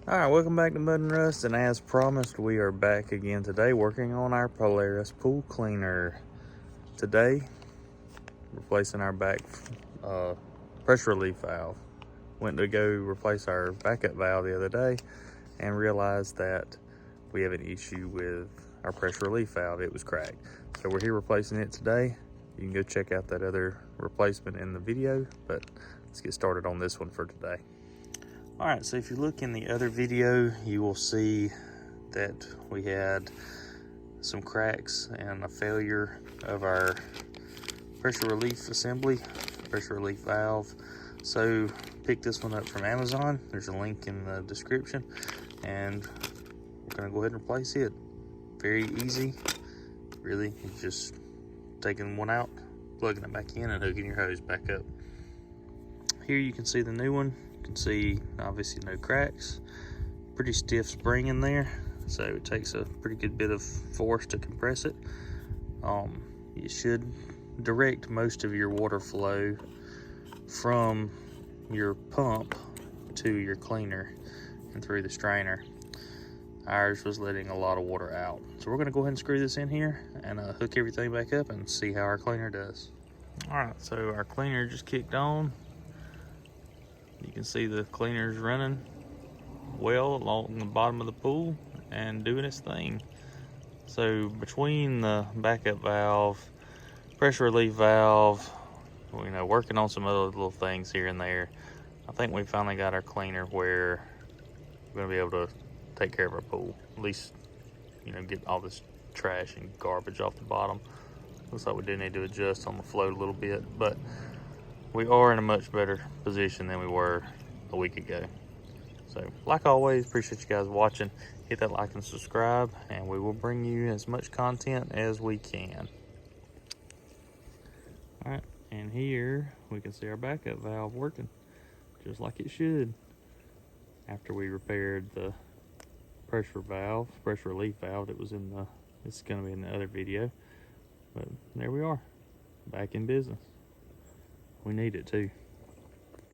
Alright, welcome back to Mud and Rust, and as promised, we are back again today working on our Polaris pool cleaner. Today, replacing our back pressure relief valve. Went to go replace our backup valve the other day and realized that we have an issue with our pressure relief valve. It was cracked. So we're here replacing it today. You can go check out that other replacement in the video, but let's get started on this one for today. All right, so if you look in the other video, you will see that we had some cracks and a failure of our pressure relief assembly, pressure relief valve. So pick this one up from Amazon. There's a link in the description, and we're gonna go ahead and replace it. Very easy, really. It's just taking one out, plugging it back in, and hooking your hose back up. Here you can see the new one. You can see obviously no cracks, pretty stiff spring in there, so it takes a pretty good bit of force to compress it. You should direct most of your water flow from your pump to your cleaner and through the strainer. Ours was letting a lot of water out, so we're going to go ahead and screw this in here and hook everything back up and see how our cleaner does. All right, so our cleaner just kicked on. You can see the cleaner's running well along the bottom of the pool and doing its thing. So between the backup valve, pressure relief valve, working on some other little things here and there, I think we finally got our cleaner where we're gonna be able to take care of our pool. At least, get all this trash and garbage off the bottom. Looks like we do need to adjust on the float a little bit, but we are in a much better position than we were a week ago. So, like always, appreciate you guys watching. Hit that like and subscribe, and we will bring you as much content as we can. All right, and here we can see our backup valve working just like it should. After we repaired the pressure relief valve that was in it's gonna be in the other video. But there we are, back in business. We need it too.